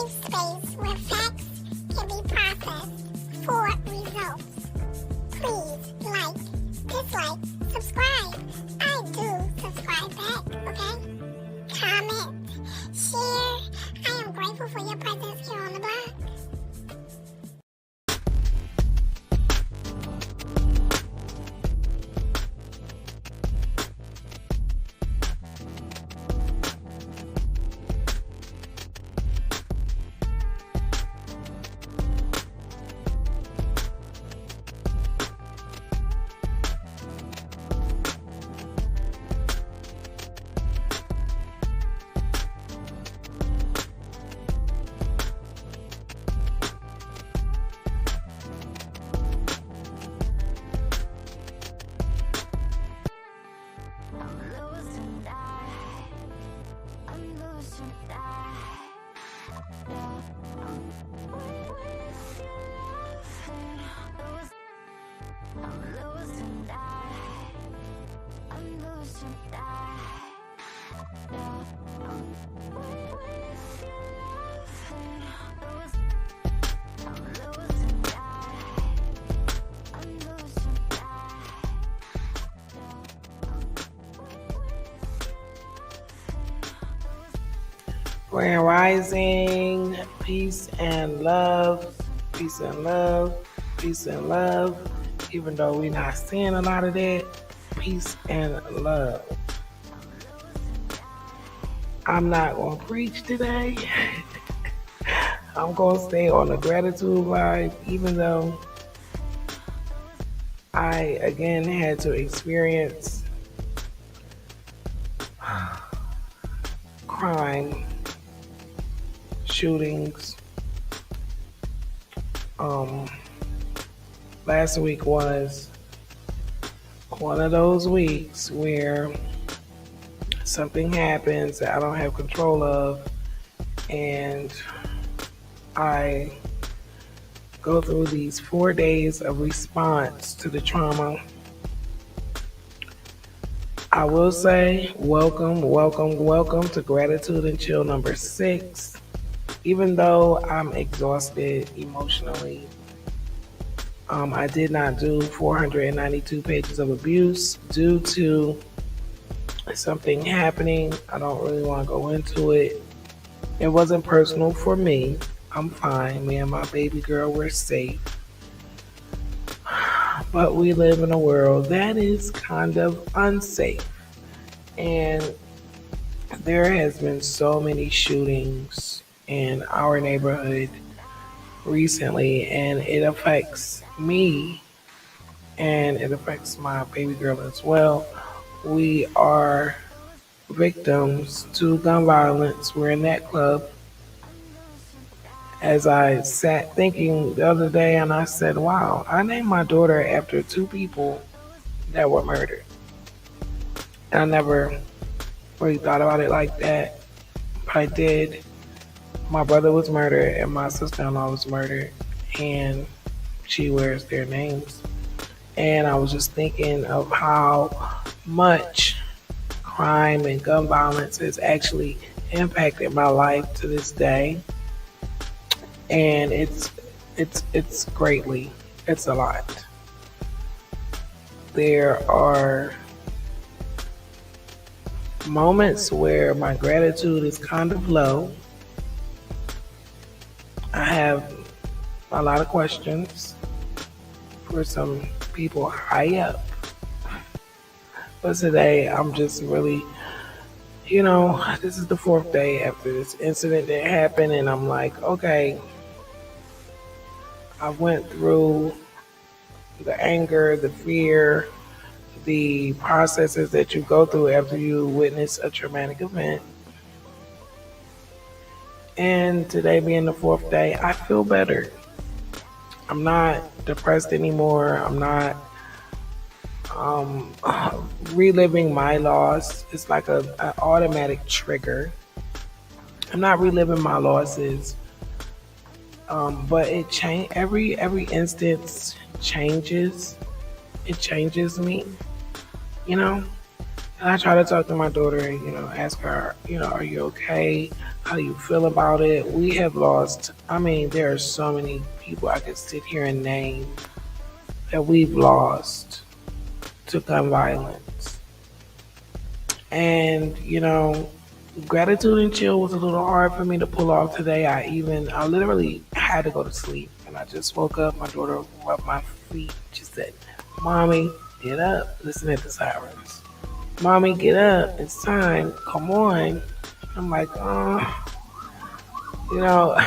safe space where facts can be processed for results. Please like, dislike, subscribe. I do subscribe back, okay? Comment, share. I am grateful for your presence here on the block. Grand Rising, peace and love, peace and love, peace and love. Even though we're not seeing a lot of that, peace and love. I'm not going to preach today. I'm going to stay on the gratitude vibe, even though I again had to experience crime, shootings. Last week was one of those weeks where something happens that I don't have control of, and I go through these 4 days of response to the trauma. I will say welcome to Gratitude and Chill number 6. Even though I'm exhausted emotionally, I did not do 492 pages of abuse due to something happening. I don't really want to go into it. It wasn't personal for me. I'm fine. Me and my baby girl were safe. But we live in a world that is kind of unsafe. And there has been so many shootings in our neighborhood recently, and it affects me and it affects my baby girl as well. We are victims to gun violence. We're in that club. As I sat thinking the other day, and I said, wow, I named my daughter after 2 people that were murdered. I never really thought about it like that, but I did. My brother was murdered and my sister-in-law was murdered, and she wears their names. And I was just thinking of how much crime and gun violence has actually impacted my life to this day. And it's greatly, it's a lot. There are moments where my gratitude is kind of low. I have a lot of questions for some people high up. But today I'm just really, this is the 4th day after this incident that happened, and I'm like, okay, I went through the anger, the fear, the processes that you go through after you witness a traumatic event. And today being the 4th day, I feel better. I'm not depressed anymore. I'm not reliving my loss. It's like an automatic trigger. I'm not reliving my losses. But it every instance changes. It changes me, And I try to talk to my daughter and, ask her, are you okay? How do you feel about it? We have lost, I mean, there are so many people I could sit here and name that we've lost to gun violence. And, gratitude and chill was a little hard for me to pull off today. I literally had to go to sleep. And I just woke up. My daughter rubbed my feet. She said, Mommy, get up. Listen at the sirens. Mommy, get up. It's time. Come on. I'm like, oh, you know,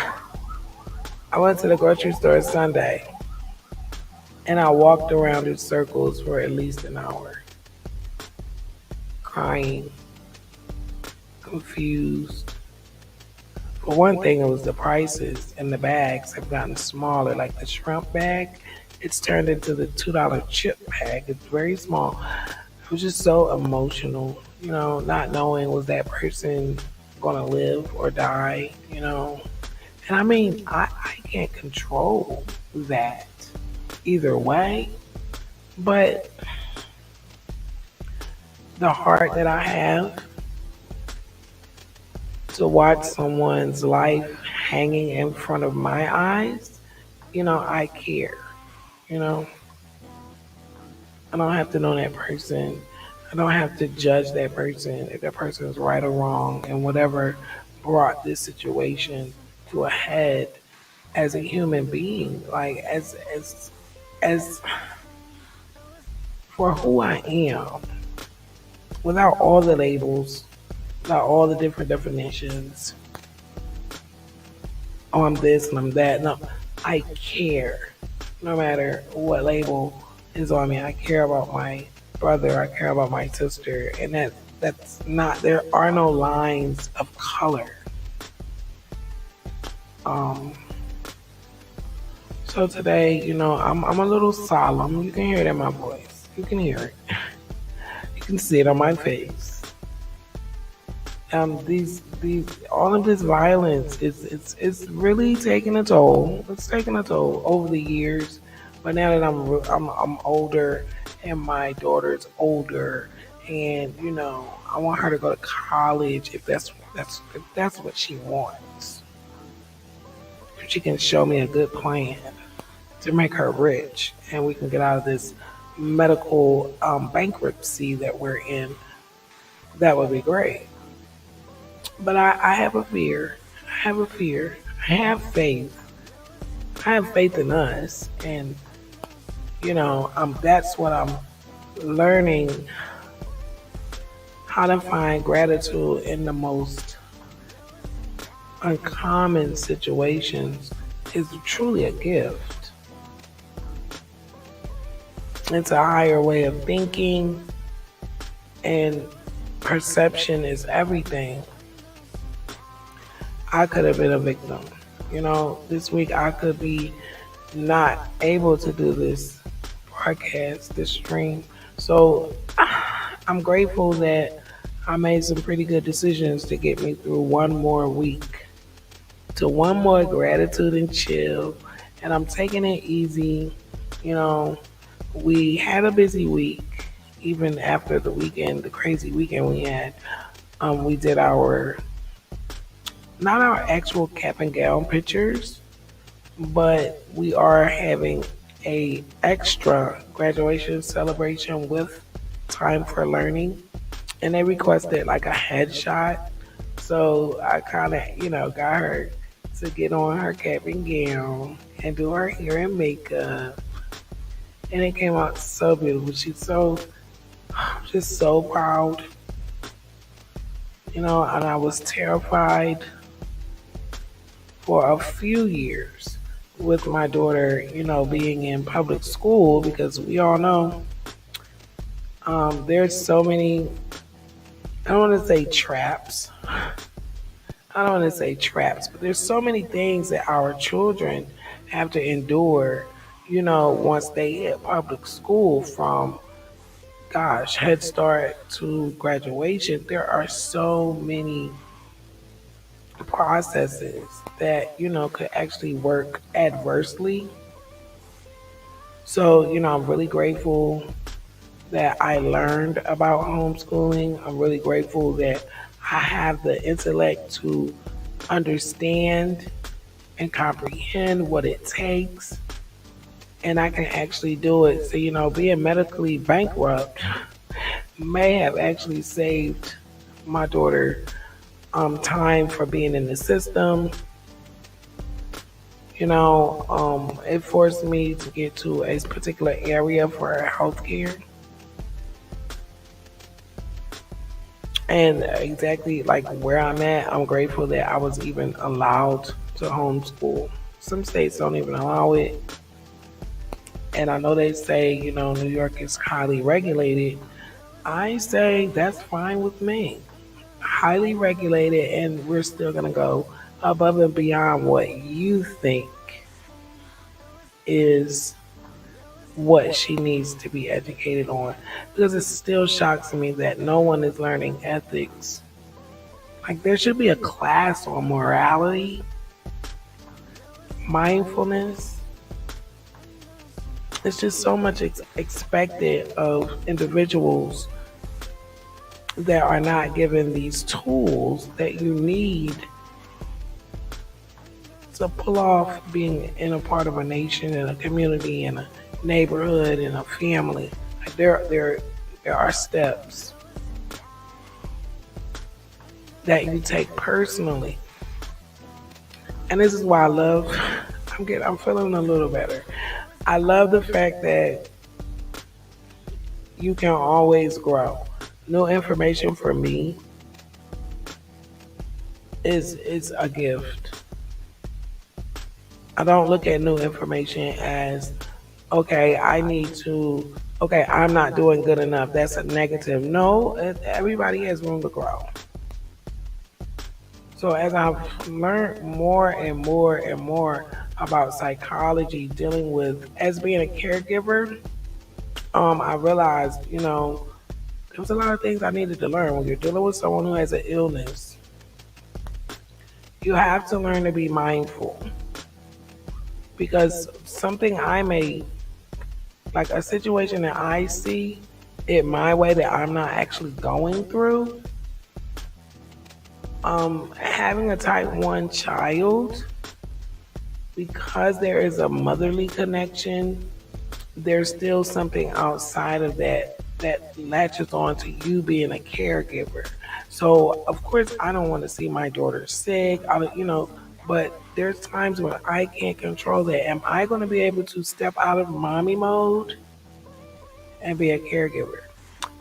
I went to the grocery store Sunday and I walked around in circles for at least an hour, crying, confused. For one thing, it was the prices and the bags have gotten smaller. Like the shrimp bag, it's turned into the $2 chip bag. It's very small. It was just so emotional, not knowing was that person gonna live or die. And I mean, I can't control that either way, but the heart that I have to watch someone's life hanging in front of my eyes, I care. You know, I don't have to know that person. I don't have to judge that person if that person is right or wrong and whatever brought this situation to a head as a human being. Like as for who I am, without all the labels, without all the different definitions. Oh, I'm this and I'm that. No, I care. No matter what label is on me, I care about my brother. I care about my sister, and that's not. There are no lines of color. Um. So today, I'm a little solemn. You can hear it in my voice. You can hear it. You can see it on my face. These all of this violence it's really taking a toll. It's taking a toll over the years. But now that I'm older and my daughter's older, and I want her to go to college if that's what she wants. If she can show me a good plan to make her rich, and we can get out of this medical bankruptcy that we're in, that would be great. But I have a fear. I have a fear. I have faith. I have faith in us, and that's what I'm learning, how to find gratitude in the most uncommon situations is truly a gift. It's a higher way of thinking, and perception is everything. I could have been a victim. This week I could be not able to do this podcast, this stream. So I'm grateful that I made some pretty good decisions to get me through one more week, to one more gratitude and chill. And I'm taking it easy. We had a busy week, even after the weekend, the crazy weekend we had. We did not our actual cap and gown pictures, but we are having a extra graduation celebration with Time for Learning, and they requested like a headshot. So I kind of, got her to get on her cap and gown and do her hair and makeup, and it came out so beautiful. She's just so proud, and I was terrified for a few years with my daughter, being in public school, because we all know there's so many, I don't want to say traps. But there's so many things that our children have to endure, once they hit public school, from, gosh, Head Start to graduation. There are so many processes that could actually work adversely. So I'm really grateful that I learned about homeschooling. I'm really grateful that I have the intellect to understand and comprehend what it takes, and I can actually do it. So, being medically bankrupt may have actually saved my daughter time for being in the system. It forced me to get to a particular area for healthcare. And exactly like where I'm at, I'm grateful that I was even allowed to homeschool. Some states don't even allow it. And I know they say, New York is highly regulated. I say that's fine with me. Highly regulated, and we're still going to go above and beyond what you think is what she needs to be educated on. Because it still shocks me that no one is learning ethics. Like, there should be a class on morality, mindfulness. It's just so much expected of individuals that are not given these tools that you need to pull off being in a part of a nation and a community and a neighborhood and a family. Like, there are steps that you take personally. And this is why I love I'm feeling a little better. I love the fact that you can always grow. New information for me is a gift. I don't look at new information as okay, I'm not doing good enough. That's a negative. No, everybody has room to grow. So as I've learned more and more and more about psychology, dealing with as being a caregiver, I realized, there was a lot of things I needed to learn. When you're dealing with someone who has an illness, you have to learn to be mindful. Because something like a situation that I see it my way that I'm not actually going through, having a type 1 child, because there is a motherly connection, there's still something outside of that latches on to you being a caregiver. So, of course, I don't want to see my daughter sick, but there's times when I can't control that. Am I going to be able to step out of mommy mode and be a caregiver?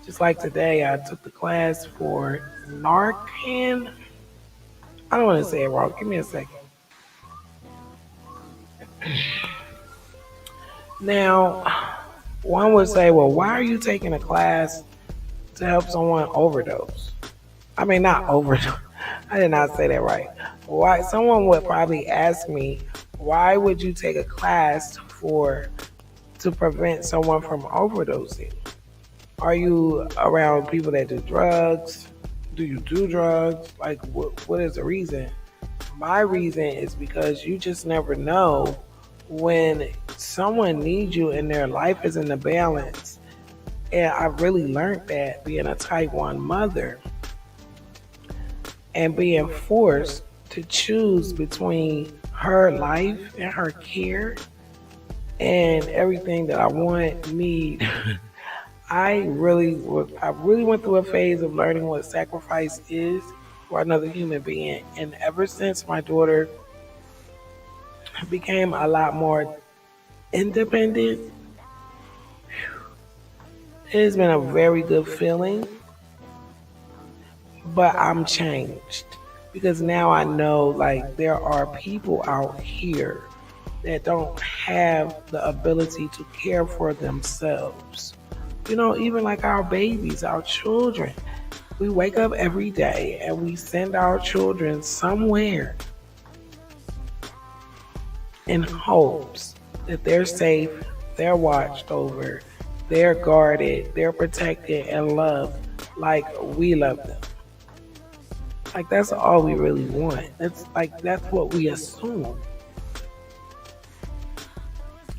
Just like today, I took the class for Narcan. I don't want to say it wrong. Give me a second. Now, one would say, well, why are you taking a class to help someone overdose? I mean, not overdose. I did not say that right. Why? Someone would probably ask me, why would you take a class to prevent someone from overdosing? Are you around people that do drugs? Do you do drugs? Like, what is the reason? My reason is because you just never know when someone needs you and their life is in the balance. And I really learned that being a type 1 mother and being forced to choose between her life and her care and everything that I want, need. I really went through a phase of learning what sacrifice is for another human being. And ever since my daughter became a lot more independent, it has been a very good feeling. But I'm changed because now I know, like, there are people out here that don't have the ability to care for themselves. Even like our babies, our children. We wake up every day and we send our children somewhere in hopes that they're safe, they're watched over, they're guarded, they're protected and loved like we love them. Like, that's all we really want. That's what we assume.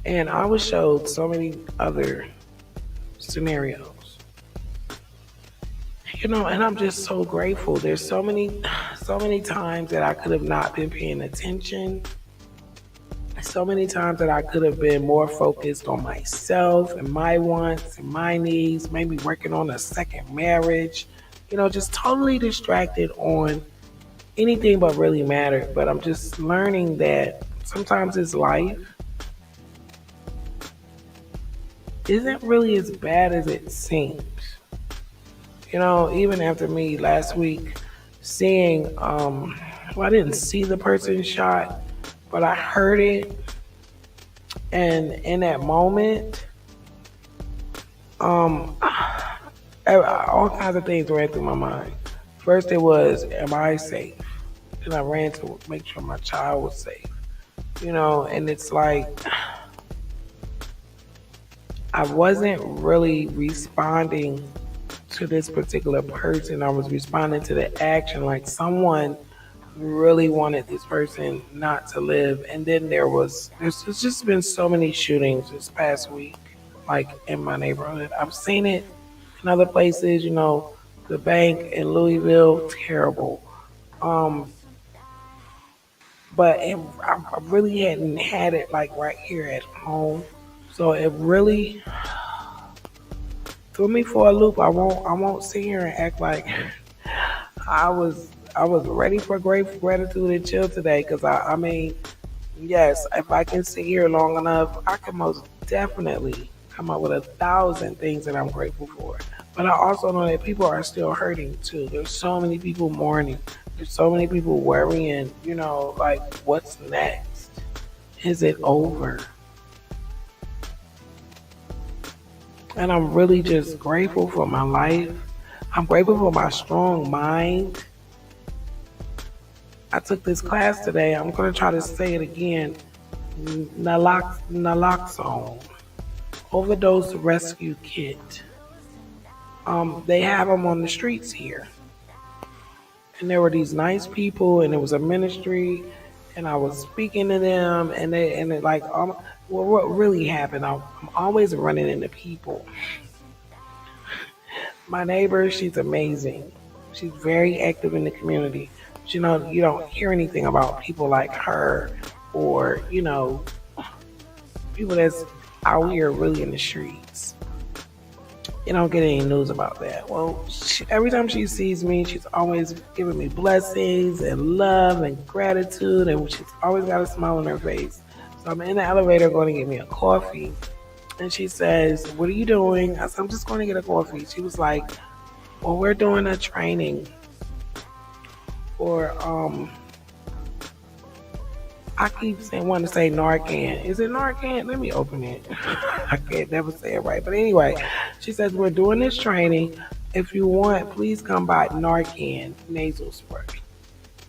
And I was showed so many other scenarios. And I'm just so grateful. There's so so many times that I could have not been paying attention. So many times that I could have been more focused on myself and my wants and my needs, maybe working on a second marriage, just totally distracted on anything but really mattered. But I'm just learning that sometimes this life isn't really as bad as it seems. Even after me last week seeing, well, I didn't see the person shot, but I heard it. And in that moment, all kinds of things ran through my mind. First, it was, am I safe? Then I ran to make sure my child was safe. And it's like, I wasn't really responding to this particular person. I was responding to the action, like someone really wanted this person not to live. And then there's just been so many shootings this past week, like in my neighborhood. I've seen it in other places, the bank in Louisville, terrible. But I really hadn't had it like right here at home. So it really threw me for a loop. I won't sit here and act like I was ready for gratitude and chill today. Because I mean, yes, if I can sit here long enough, I can most definitely come up with 1,000 things that I'm grateful for. But I also know that people are still hurting too. There's so many people mourning. There's so many people worrying. Like what's next? Is it over? And I'm really just grateful for my life. I'm grateful for my strong mind. I took this class today. I'm going to try to say it again. Naloxone, overdose rescue kit. They have them on the streets here. And there were these nice people, and it was a ministry, and I was speaking to them, and it like, well, what really happened? I'm always running into people. My neighbor, she's amazing. She's very active in the community. But, you don't hear anything about people like her or, people that's out here really in the streets. You don't get any news about that. Well, every time she sees me, she's always giving me blessings and love and gratitude, and she's always got a smile on her face. So I'm in the elevator going to get me a coffee, and she says, "What are you doing?" I said, "I'm just going to get a coffee." She was like, "Well, we're doing a training for I keep wanting to say Narcan. Is it Narcan? Let me open it. I can't never say it right. But anyway, she says, we're doing this training. If you want, please come by Narcan nasal spray.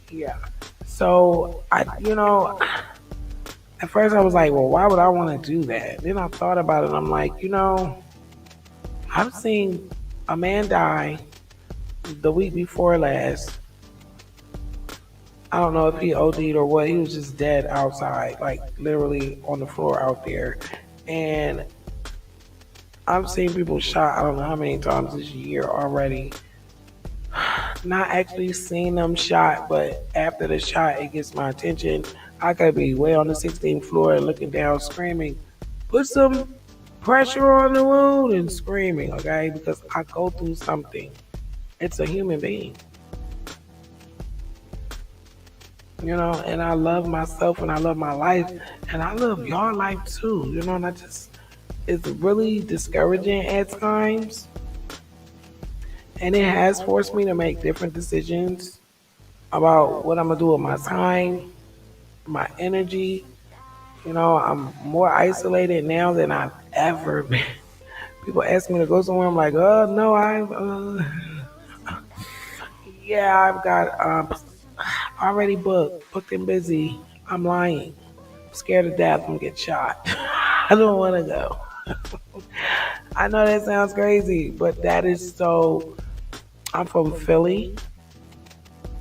Yeah. So, at first I was like, well, why would I want to do that? Then I thought about it. I'm like, I've seen a man die the week before last. I don't know if he OD'd or what. He was just dead outside, like literally on the floor out there. And I've seen people shot, I don't know how many times this year already. Not actually seeing them shot, but after the shot, it gets my attention. I could be way on the 16th floor and looking down screaming, put some pressure on the wound and screaming, okay? Because I go through something. It's a human being. And I love myself and I love my life and I love your life too, and it's really discouraging at times, and it has forced me to make different decisions about what I'm gonna do with my time, my energy. I'm more isolated now than I've ever been. People ask me to go somewhere, I'm like, oh no, I've got already booked and busy. I'm lying. I'm scared to death I'm gonna get shot. I don't want to go. I know that sounds crazy, but that is so. I'm from Philly.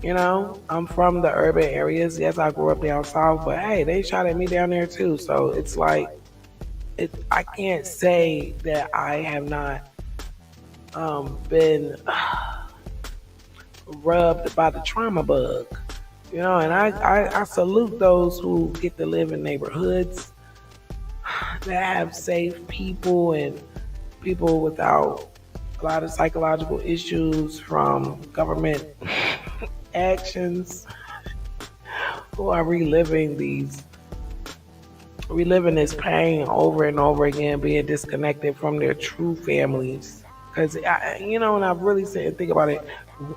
I'm from the urban areas. Yes, I grew up down south, but hey, they shot at me down there too. So it's like, I can't say that I have not been rubbed by the trauma bug. And I salute those who get to live in neighborhoods that have safe people and people without a lot of psychological issues from government actions, who are reliving this pain over and over again, being disconnected from their true families. Because, and I've really sit and think about it.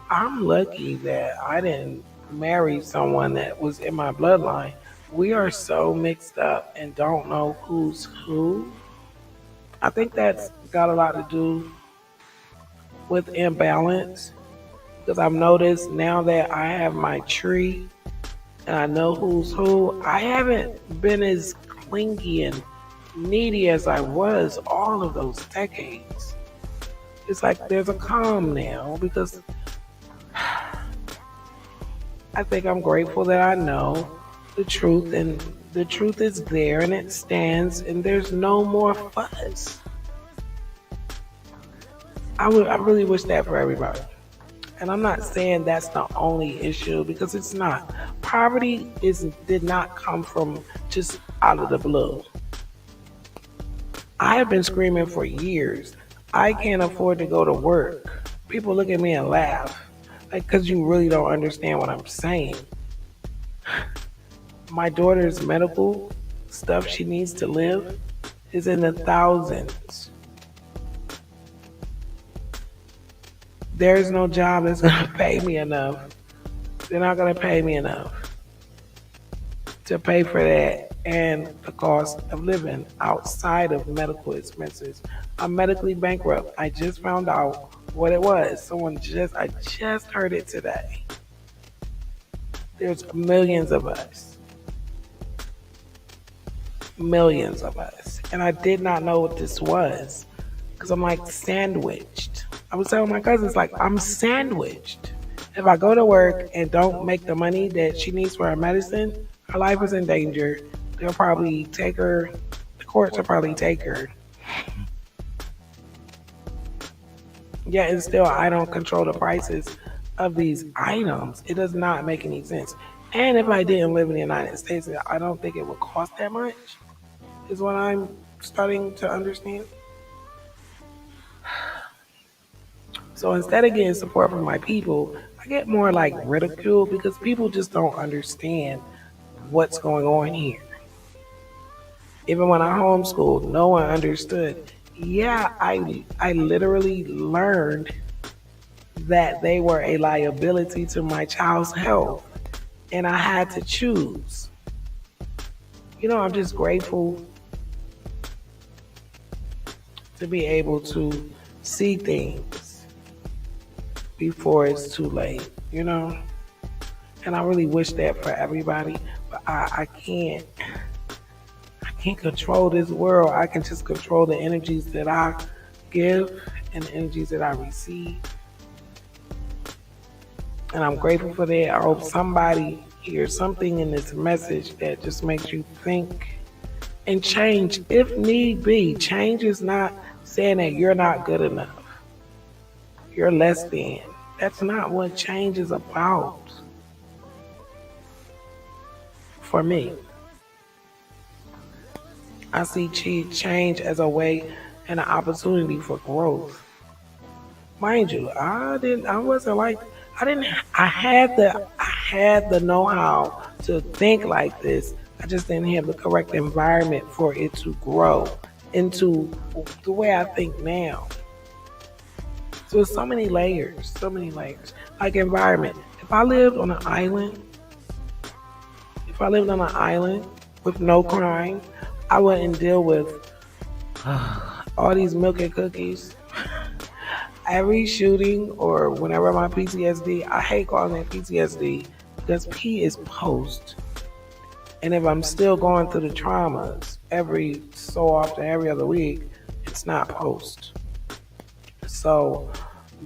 I'm lucky that I didn't marry someone that was in my bloodline. We are so mixed up and don't know who's who. I think that's got a lot to do with imbalance because I've noticed now that I have my tree and I know who's who, I haven't been as clingy and needy as I was all of those decades. It's like there's a calm now because I think I'm grateful that I know the truth and the truth is there and it stands and there's no more fuss. I really wish that for everybody. And I'm not saying that's the only issue because it's not. Poverty did not come from just out of the blue. I have been screaming for years. I can't afford to go to work. People look at me and laugh, like, because you really don't understand what I'm saying. My daughter's medical stuff she needs to live is in the thousands. There's no job that's going to pay me enough. They're not going to pay me enough to pay for that and the cost of living outside of medical expenses. I'm medically bankrupt. I just found out what it was. I just heard it today. There's millions of us. Millions of us. And I did not know what this was because I'm like sandwiched. I was telling my cousins, like, I'm sandwiched. If I go to work and don't make the money that she needs for her medicine, her life is in danger. They'll probably take her, the courts will probably take her. Yeah, and still, I don't control the prices of these items. It does not make any sense. And if I didn't live in the United States, I don't think it would cost that much, is what I'm starting to understand. So instead of getting support from my people, I get more like ridicule because people just don't understand what's going on here. Even when I homeschooled, no one understood. Yeah, I literally learned that they were a liability to my child's health, and I had to choose. I'm just grateful to be able to see things before it's too late. And I really wish that for everybody, but I can't control this world. I can just control the energies that I give and the energies that I receive. And I'm grateful for that. I hope somebody hears something in this message that just makes you think and change if need be. Change is not saying that you're not good enough. You're less than. That's not what change is about. For me, I see change as a way and an opportunity for growth. Mind you, I had the know-how to think like this. I just didn't have the correct environment for it to grow into the way I think now. So there's so many layers. Like environment. If I lived on an island with no crime, I wouldn't deal with all these milk and cookies. Every shooting or whenever my PTSD, I hate calling it PTSD because P is post. And if I'm still going through the traumas every so often, every other week, it's not post. So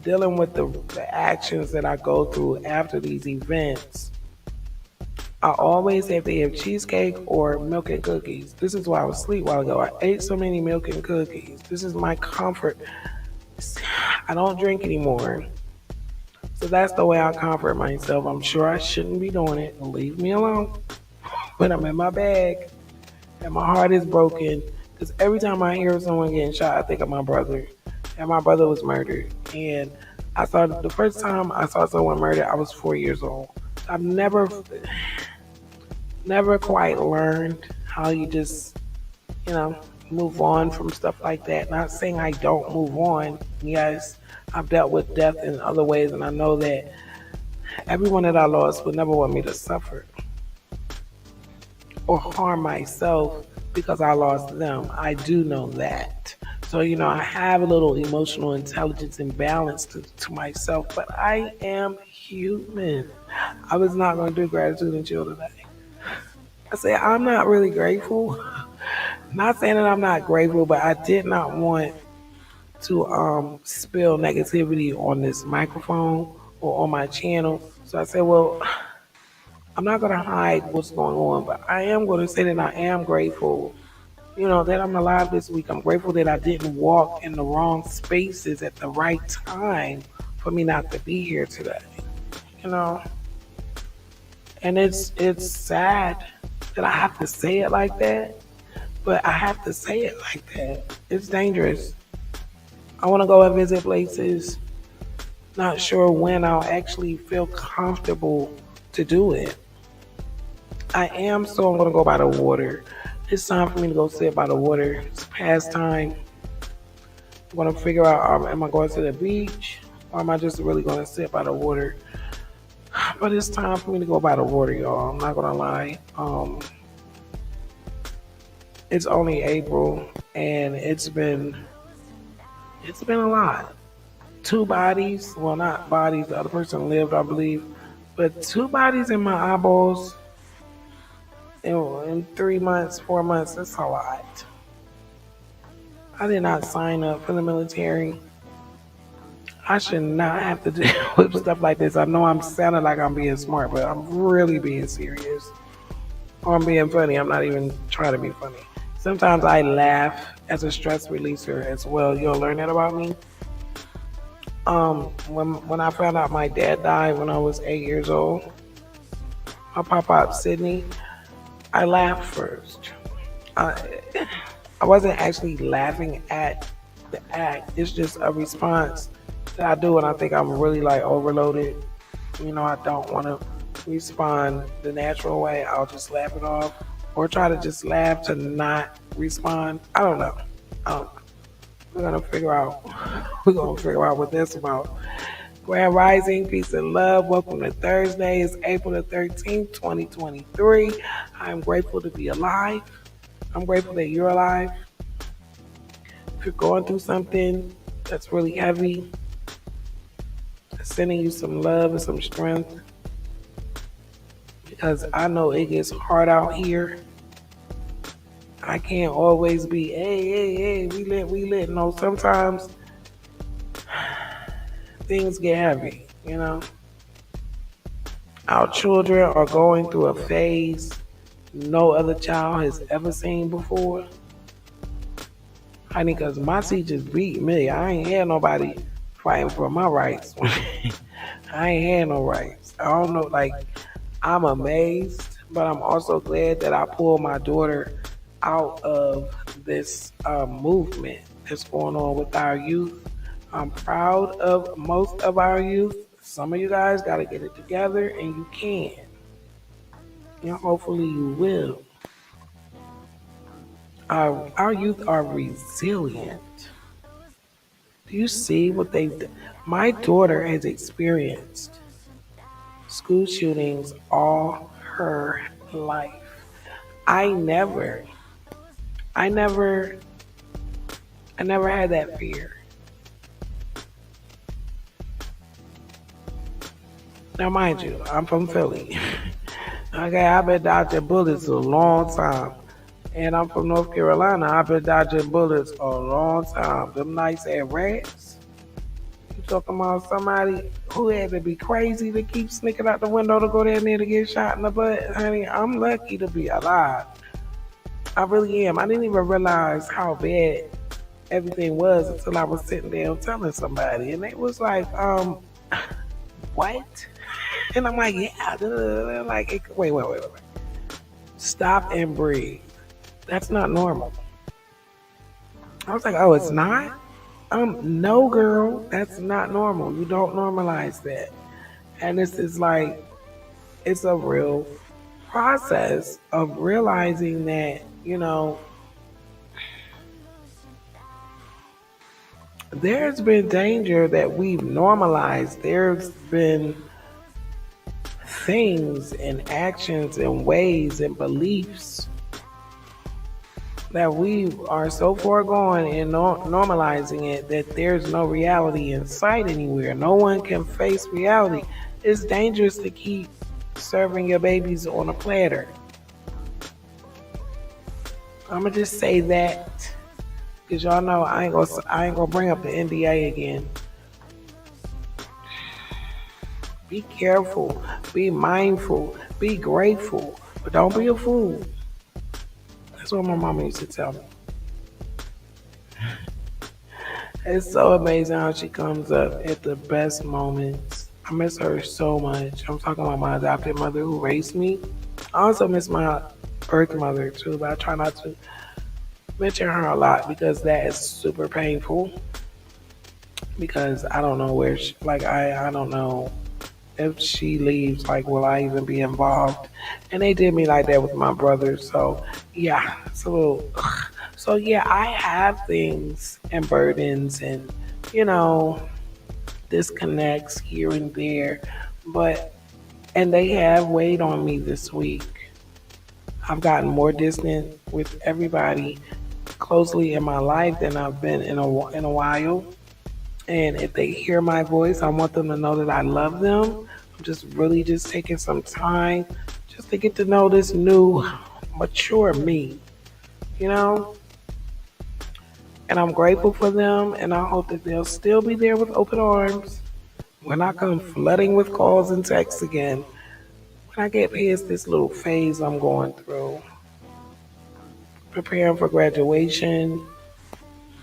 dealing with the actions that I go through after these events, I always have to have cheesecake or milk and cookies. This is why I was asleep a while ago. I ate so many milk and cookies. This is my comfort. I don't drink anymore. So that's the way I comfort myself. I'm sure I shouldn't be doing it. Leave me alone. When I'm in my bag and my heart is broken, because every time I hear someone getting shot, I think of my brother. And my brother was murdered. And I saw the first time I saw someone murdered, I was 4 years old. I've never quite learned how you just, you know, move on from stuff like that. Not saying I don't move on. Yes, I've dealt with death in other ways, and I know that everyone that I lost would never want me to suffer or harm myself because I lost them. I do know that. So, I have a little emotional intelligence and balance to myself, but I am human. I was not going to do gratitude and chill today. I say I'm not really grateful. Not saying that I'm not grateful, but I did not want to spill negativity on this microphone or on my channel. So I said, well, I'm not going to hide what's going on, but I am going to say that I am grateful, that I'm alive this week. I'm grateful that I didn't walk in the wrong spaces at the right time for me not to be here today, And it's sad that I have to say it like that, but I have to say it like that. It's dangerous. I want to go and visit places. Not sure when I'll actually feel comfortable to do it. I'm going to go by the water. It's time for me to go sit by the water. It's past time. I'm going to figure out, am I going to the beach or am I just really going to sit by the water? But it's time for me to go by the water, y'all. I'm not going to lie. It's only April and it's been a lot. 2 bodies, well, not bodies, the other person lived, I believe, but 2 bodies in my eyeballs in 3 months, 4 months. That's a lot. I did not sign up for the military. I should not have to deal with stuff like this. I know I'm sounding like I'm being smart, but I'm really being serious. Or I'm being funny. I'm not even trying to be funny. Sometimes I laugh as a stress releaser as well. You'll learn that about me. When I found out my dad died when I was 8 years old, my pop-up Sydney, I laughed first. I wasn't actually laughing at the act. It's just a response that I do when I think I'm really overloaded. I don't want to respond the natural way. I'll just laugh it off or try to just laugh to not respond. I don't know. We're gonna figure out what that's about. Grand Rising, peace and love. Welcome to Thursday. It's April the 13th, 2023. I'm grateful to be alive. I'm grateful that you're alive. If you're going through something that's really heavy, sending you some love and some strength, because I know it gets hard out here. I can't always be, hey, we lit. No, sometimes things get heavy, Our children are going through a phase no other child has ever seen before. Honey, because my teachers beat me. I ain't had nobody fighting for my rights. I ain't had no rights. I don't know, I'm amazed, but I'm also glad that I pulled my daughter out of this movement that's going on with our youth. I'm proud of most of our youth. Some of you guys got to get it together, and you can. And hopefully you will. Our youth are resilient. Do you see what they've done? My daughter has experienced school shootings all her life. I never had that fear. Now, mind you, I'm from Philly. Okay, I've been dodging bullets a long time. And I'm from North Carolina. I've been dodging bullets a long time. Them nice ass rats. You talking about somebody who had to be crazy to keep sneaking out the window to go down there to get shot in the butt? Honey, I'm lucky to be alive. I really am. I didn't even realize how bad everything was until I was sitting there telling somebody. And they was like, what? And I'm like, yeah. Like, wait. Stop and breathe. That's not normal. I was like, oh, it's not? No, girl, that's not normal. You don't normalize that. And this is like, it's a real process of realizing that, there's been danger that we've normalized. There's been things and actions and ways and beliefs that we are so far gone in normalizing it that there's no reality in sight anywhere. No one can face reality. It's dangerous to keep serving your babies on a platter. I'm gonna just say that because y'all know I ain't gonna bring up the NDA again. Be careful, be mindful, be grateful, but don't be a fool. That's what my mama used to tell me. It's so amazing how she comes up at the best moments. I miss her so much. I'm talking about my adopted mother who raised me. I also miss my birth mother too, but I try not to mention her a lot because that is super painful. Because I don't know where she, like I don't know if she leaves, like will I even be involved? And they did me like that with my brother, so yeah, it's a little. So yeah, I have things and burdens and you know disconnects here and there, but and they have weighed on me this week. I've gotten more distant with everybody closely in my life than I've been in a while. And if they hear my voice, I want them to know that I love them. I'm just really just taking some time just to get to know this new, mature me, you know? And I'm grateful for them, and I hope that they'll still be there with open arms when I come flooding with calls and texts again. When I get past this little phase I'm going through, preparing for graduation,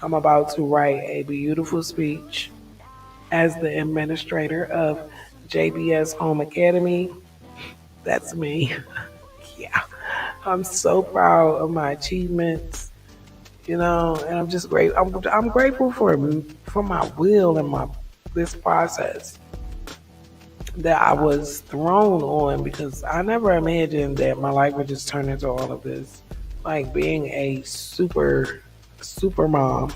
I'm about to write a beautiful speech as the administrator of JBS Home Academy. That's me. Yeah. I'm so proud of my achievements, and I'm just great. I'm grateful for my will and my this process that I was thrown on because I never imagined that my life would just turn into all of this. Like being a super mom,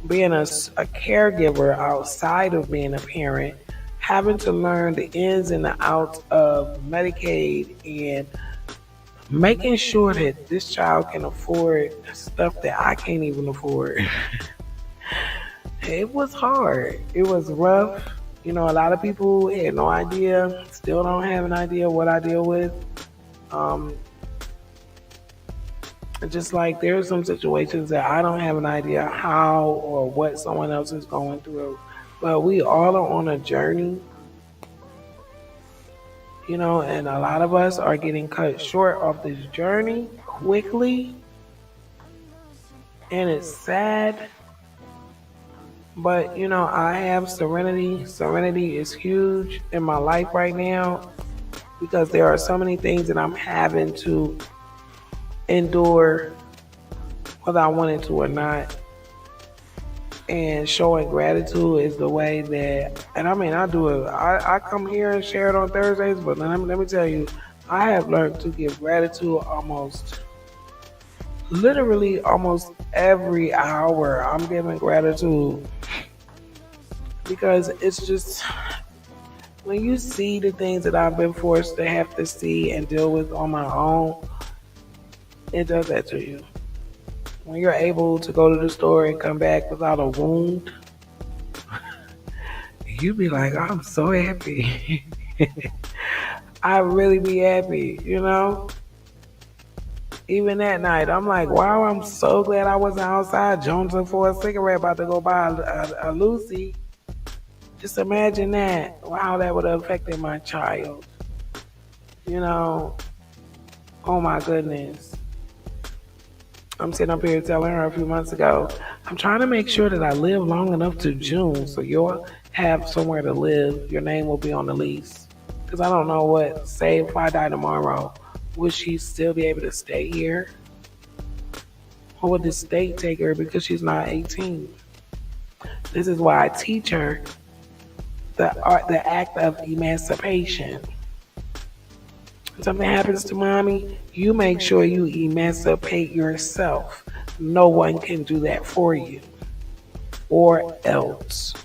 being a caregiver outside of being a parent, having to learn the ins and the outs of Medicaid and making sure that this child can afford stuff that I can't even afford. It was hard. It was rough. A lot of people had no idea, still don't have an idea what I deal with. Just like there's some situations that I don't have an idea how or what someone else is going through. But we all are on a journey, and a lot of us are getting cut short of this journey quickly. And it's sad. But, I have serenity. Serenity is huge in my life right now because there are so many things that I'm having to endure whether I wanted to or not. And showing gratitude is the way that, and I mean, I do it. I come here and share it on Thursdays, but let me tell you, I have learned to give gratitude literally almost every hour. I'm giving gratitude because it's just, when you see the things that I've been forced to have to see and deal with on my own, it does that to you. When you're able to go to the store and come back without a wound, you be like, I'm so happy. I really be happy, Even that night, I'm like, wow, I'm so glad I wasn't outside jonesing for a cigarette about to go buy a Lucy. Just imagine that. Wow, that would have affected my child. Oh my goodness. I'm sitting up here telling her a few months ago, I'm trying to make sure that I live long enough to June so your have somewhere to live, your name will be on the lease. Because I don't know what, say if I die tomorrow, would she still be able to stay here? Or would the state take her because she's not 18? This is why I teach her the act of emancipation. If something happens to mommy, you make sure you emancipate yourself. No one can do that for you or else.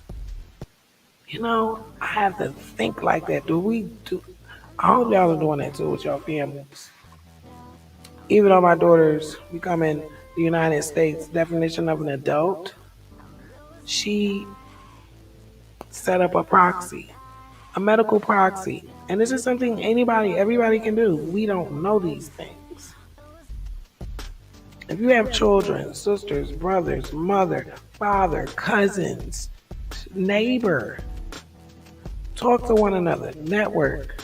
I have to think like that. I hope y'all are doing that too with your families. Even though my daughter's becoming the United States definition of an adult, she set up a proxy, a medical proxy. And this is something everybody can do. We don't know these things. If you have children, sisters, brothers, mother, father, cousins, neighbor, talk to one another, network.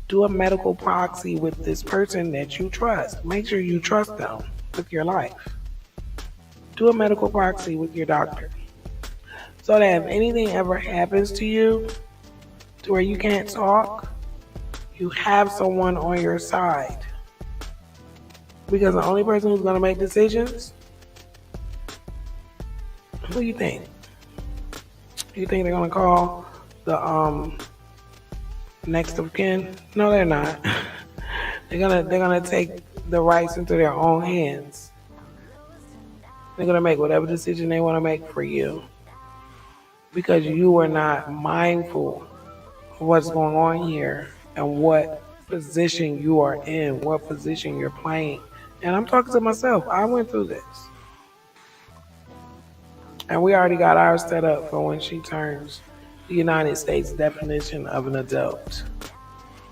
Do a medical proxy with this person that you trust. Make sure you trust them with your life. Do a medical proxy with your doctor. So that if anything ever happens to you, to where you can't talk, you have someone on your side. Because the only person who's going to make decisions, who do you think? You think they're going to call the next of kin? No, they're not. they're gonna take the rights into their own hands. They're gonna make whatever decision they want to make for you. Because you are not mindful of what's going on here and what position you are in, what position you're playing. And I'm talking to myself. I went through this. And we already got ours set up for when she turns the United States definition of an adult.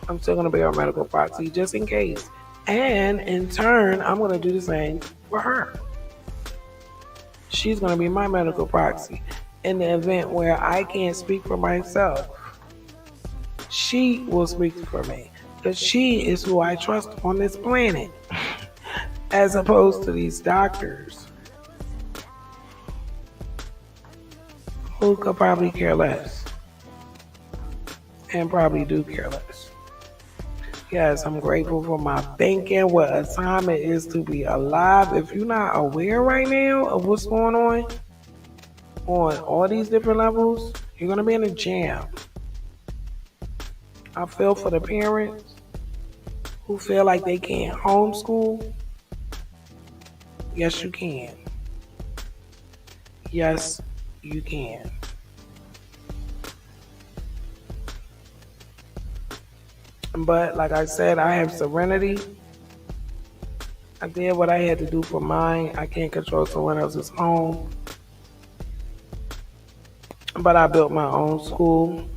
I'm still going to be our medical proxy just in case. And in turn, I'm going to do the same for her. She's going to be my medical proxy. In the event where I can't speak for myself, she will speak for me. Because she is who I trust on this planet. As opposed to these doctors who could probably care less. And probably do care less. Yes, I'm grateful for my thinking, what a time it is to be alive. If you're not aware right now of what's going on all these different levels, you're going to be in a jam. I feel for the parents who feel like they can't homeschool. Yes, you can. Yes, you can. But like I said, I have serenity. I did what I had to do for mine. I can't control someone else's home. But I built my own school.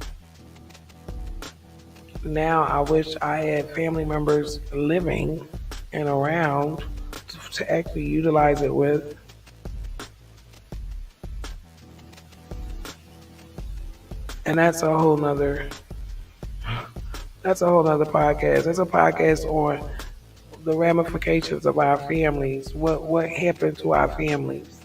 Now I wish I had family members living and around to actually utilize it with. And that's a whole nother podcast. That's a podcast on the ramifications of our families. What happened to our families?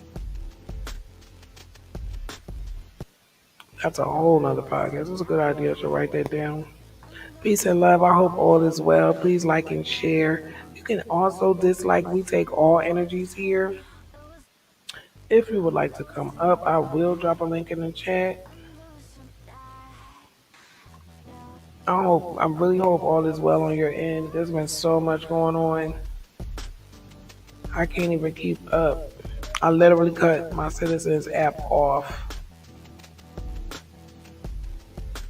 That's a whole nother podcast. It's a good idea to write that down. Peace and love. I hope all is well. Please like and share. You can also dislike. We take all energies here. If you would like to come up, I will drop a link in the chat. I really hope all is well on your end. There's been so much going on. I can't even keep up. I literally cut my Citizens app off.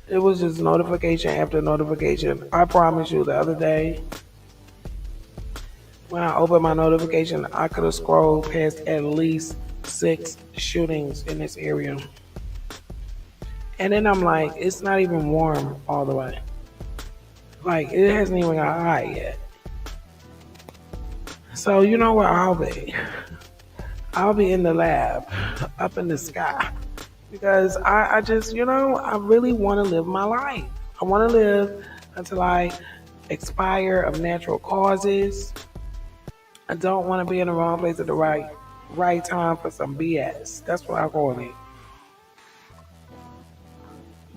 It was just notification after notification. I promise you, the other day, when I opened my notification, I could have scrolled past at least 6 shootings in this area. And then I'm like, it's not even warm all the way. Like, it hasn't even got hot yet. So you know where I'll be? I'll be in the lab, up in the sky. Because I just, I really want to live my life. I want to live until I expire of natural causes. I don't want to be in the wrong place at the right time for some BS. That's what I call it.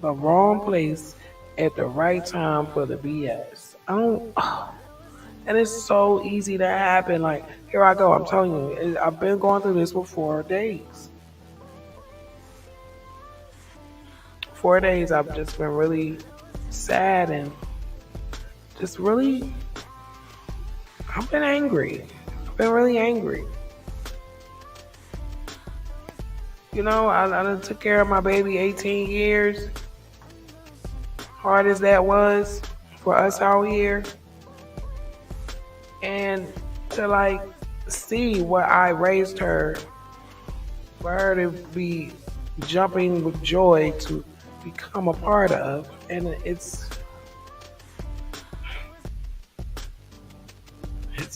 the wrong place at the right time for the BS. I don't, and it's so easy to happen. Like, here I go. I'm telling you, I've been going through this for 4 days. 4 days, I've just been really sad and just really, I've been angry. I've been really angry. I done took care of my baby 18 years. Hard as that was for us out here. And to like see what I raised her, for her to be jumping with joy to become a part of. And it's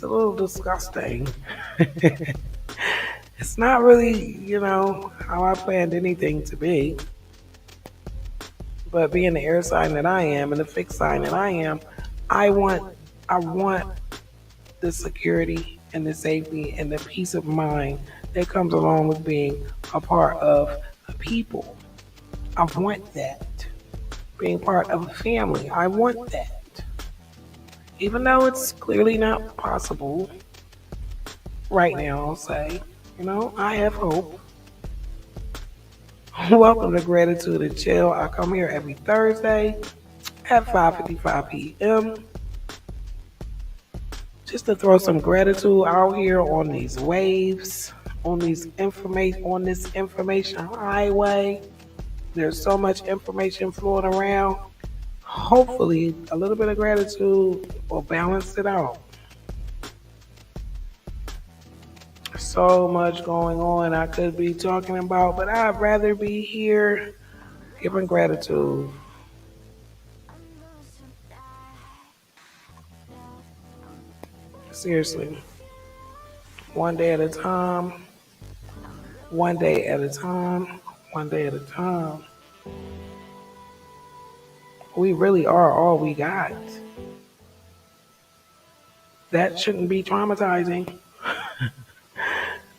a little disgusting. It's not really, how I planned anything to be. But being the air sign that I am and the fixed sign that I am, I want the security and the safety and the peace of mind that comes along with being a part of a people. I want that. Being part of a family, I want that. Even though it's clearly not possible right now, I'll say, I have hope. Welcome to Gratitude and Chill. I come here every Thursday at 5:55 p.m. just to throw some gratitude out here on these waves, on this information highway. There's so much information floating around. Hopefully, a little bit of gratitude will balance it out. So much going on I could be talking about, but I'd rather be here giving gratitude. Seriously. One day at a time. One day at a time. One day at a time. We really are all we got. That shouldn't be traumatizing.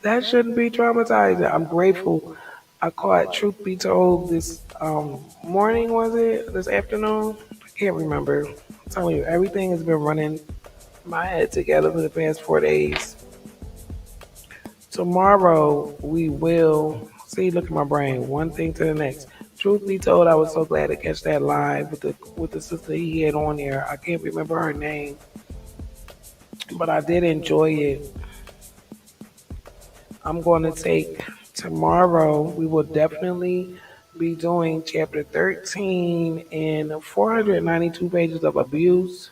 That shouldn't be traumatizing. I'm grateful. I caught Truth Be Told this morning, was it? This afternoon? I can't remember. I'm telling you, everything has been running my head together for the past 4 days. Tomorrow we will see. Look at my brain. One thing to the next. Truth be told, I was so glad to catch that live with the sister he had on there. I can't remember her name, but I did enjoy it. I'm going to take tomorrow. We will definitely be doing chapter 13 and 492 pages of abuse,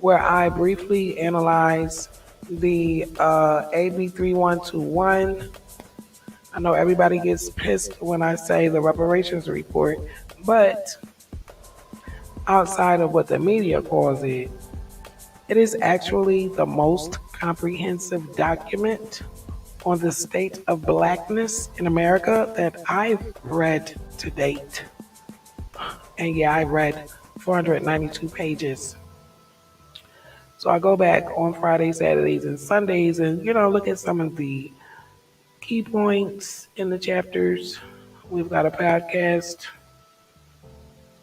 where I briefly analyze the AB 3121. I know everybody gets pissed when I say the reparations report, but outside of what the media calls it, it is actually the most comprehensive document on the state of blackness in America that I've read to date. And yeah, I read 492 pages. So I go back on Fridays, Saturdays, and Sundays and, look at some of the key points in the chapters. We've got a podcast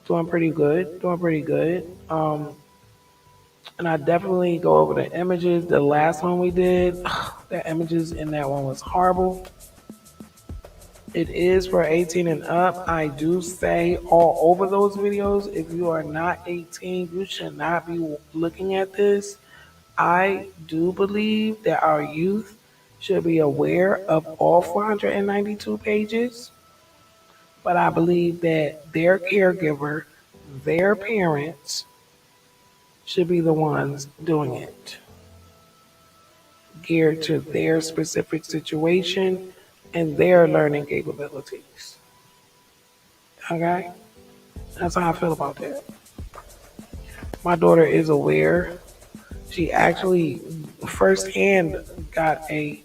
doing pretty good. And I definitely go over the images. The last one we did, the images in that one was horrible. It is for 18 and up. I do say all over those videos, if you are not 18, you should not be looking at this. I do believe that our youth should be aware of all 492 pages, but I believe that their caregiver, their parents, should be the ones doing it, geared to their specific situation and their learning capabilities. Okay? That's how I feel about that. My daughter is aware. She actually firsthand got a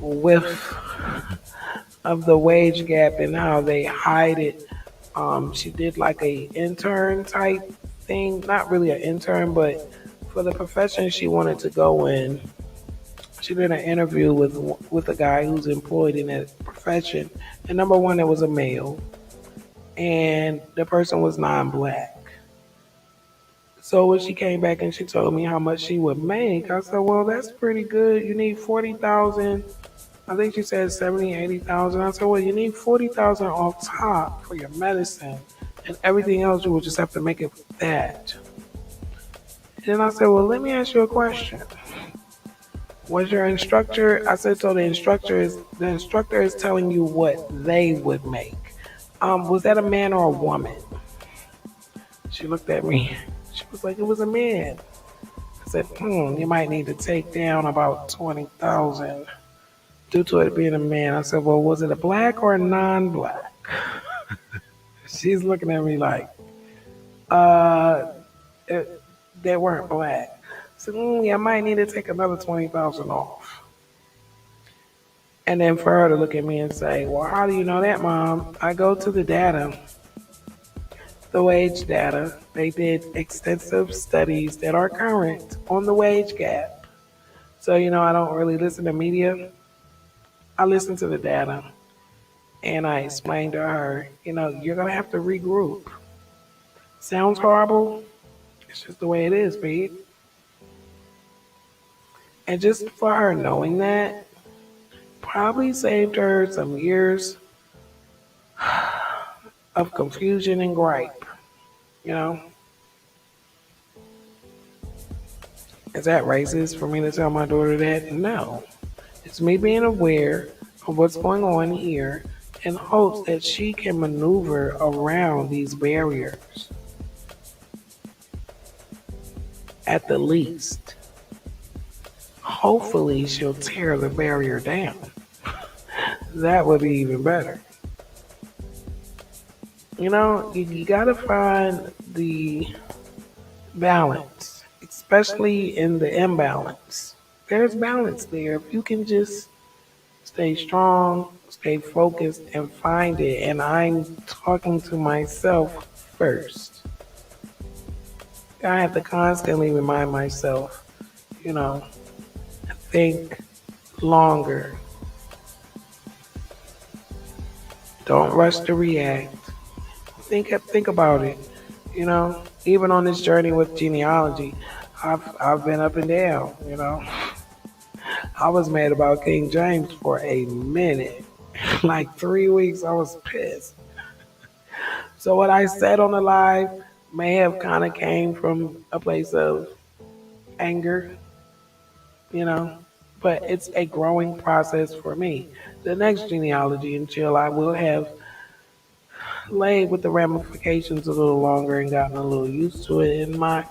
whiff of the wage gap and how they hide it. She did like a intern type thing, not really an intern, but for the profession she wanted to go in. She did an interview with a guy who's employed in that profession, and number one, it was a male. and the person was non-black. So when she came back and she told me how much she would make, I said, "Well, that's pretty good. You need 40,000. I think she said 70, 80,000. I said, "Well, you need 40,000 off top for your medicine, and everything else you will just have to make it with that." And then I said, "Well, let me ask you a question. Was your instructor?" I said, "So the instructor is telling you what they would make. Was that a man or a woman?" She looked at me. She was like, "It was a man." I said, "You might need to take down about 20,000 due to it being a man." I said, "Well, was it a black or a non-black?" She's looking at me like, uh, it, they weren't black. I said, "Yeah, I might need to take another 20,000 off." And then for her to look at me and say, "Well, how do you know that, Mom?" I go to the data, the wage data. They did extensive studies that are current on the wage gap. So, I don't really listen to media. I listen to the data. And I explained to her, you're going to have to regroup. Sounds horrible. It's just the way it is, babe. And just for her knowing that probably saved her some years of confusion and gripe. You know, is that racist for me to tell my daughter that? No. It's me being aware of what's going on here in hopes that she can maneuver around these barriers at the least. Hopefully, she'll tear the barrier down. That would be even better. You gotta find the balance, especially in the imbalance. There's balance there. If you can just stay strong, stay focused, and find it. And I'm talking to myself first. I have to constantly remind myself, you know, think longer. Don't rush to react. Think about it. Even on this journey with genealogy, I've been up and down. I was mad about King James for a minute, like 3 weeks. I was pissed. So what I said on the live may have kind of came from a place of anger, you know, but it's a growing process for me. The next genealogy until I will have laid with the ramifications a little longer and gotten a little used to it, and my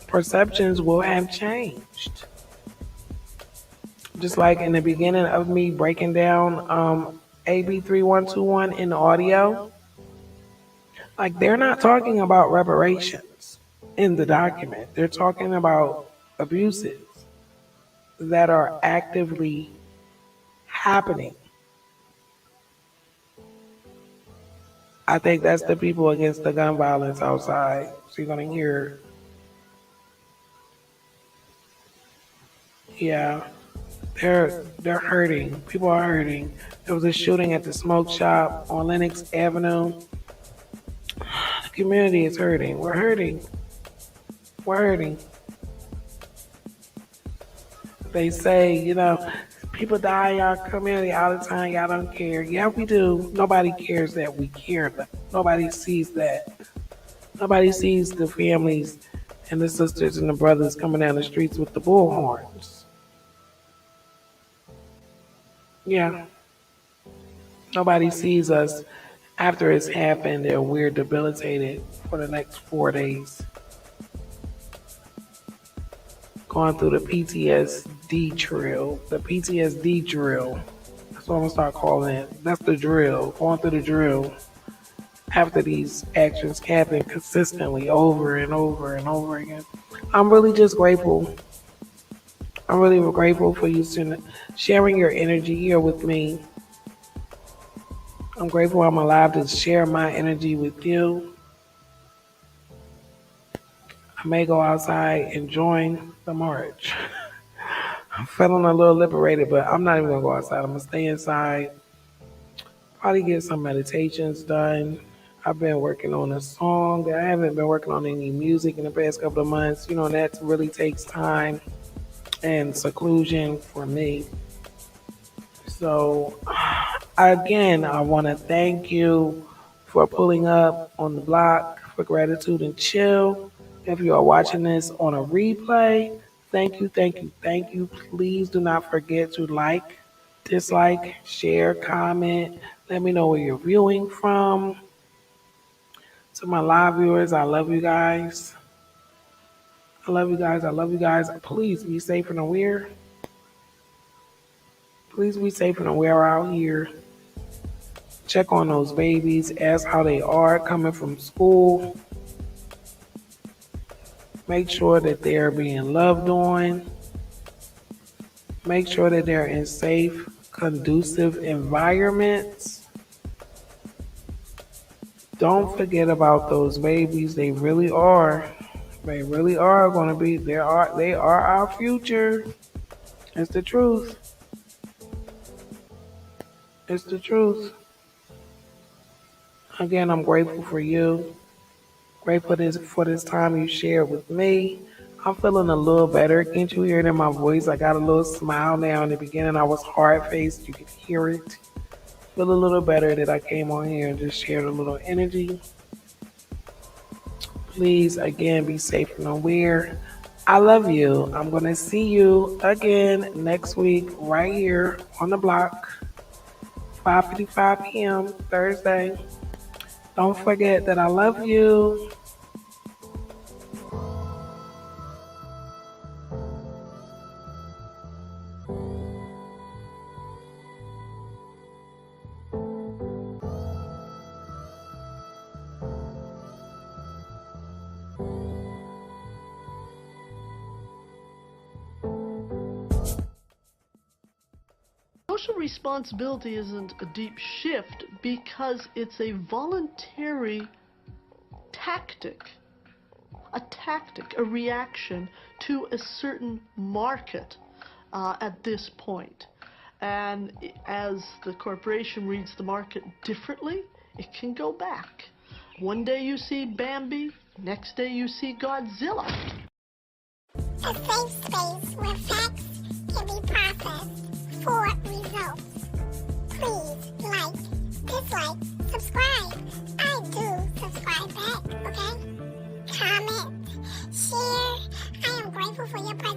perceptions will have changed. Just like in the beginning of me breaking down AB3121 in the audio, like they're not talking about reparations in the document. They're talking about abuses that are actively happening. I think that's the people against the gun violence outside. So you're gonna hear, yeah, they're hurting. People are hurting. There was a shooting at the smoke shop on Lenox Avenue. The community is hurting. We're hurting. We're hurting. They say, people die in our community all the time. Y'all don't care. Yeah, we do. Nobody cares that we care. Nobody sees that. Nobody sees the families and the sisters and the brothers coming down the streets with the bullhorns. Yeah, nobody sees us after it's happened and we're debilitated for the next 4 days. Going through the PTSD drill. The PTSD drill. That's what I'm gonna start calling it. That's the drill. Going through the drill after these actions happen consistently over and over and over again. I'm really just grateful. I'm really grateful for you sharing your energy here with me. I'm grateful I'm alive to share my energy with you. I may go outside and join the march. I'm feeling a little liberated, but I'm not even gonna go outside. I'm gonna stay inside, probably get some meditations done, I've been working on a song. I haven't been working on any music in the past couple of months. You know, that really takes time and seclusion for me. So, again, I want to thank you for pulling up on the block for Gratitude and Chill. If you are watching this on a replay, thank you, thank you, thank you. Please do not forget to like, dislike, share, comment. Let me know where you're viewing from. To my live viewers, I love you guys. I love you guys. I love you guys. Please be safe and aware. Please be safe and aware out here. Check on those babies. Ask how they are coming from school. Make sure that they are being loved on. Make sure that they're in safe, conducive environments. Don't forget about those babies. They really are. They really are going to be. They are our future. It's the truth. It's the truth. Again, I'm grateful for you. Grateful for this time you shared with me. I'm feeling a little better. Can't you hear it in my voice? I got a little smile now. In the beginning, I was hard-faced. You could hear it. Feel a little better that I came on here and just shared a little energy. Please, again, be safe and aware. I love you. I'm going to see you again next week right here on the block, 5:55 p.m. Thursday. Don't forget that I love you. Social responsibility isn't a deep shift because it's a voluntary tactic, a reaction to a certain market at this point. And as the corporation reads the market differently, it can go back. One day you see Bambi, next day you see Godzilla. A safe space where facts can be processed for results. Please like, dislike, subscribe. I do subscribe back, okay? Comment, share. I am grateful for your presence.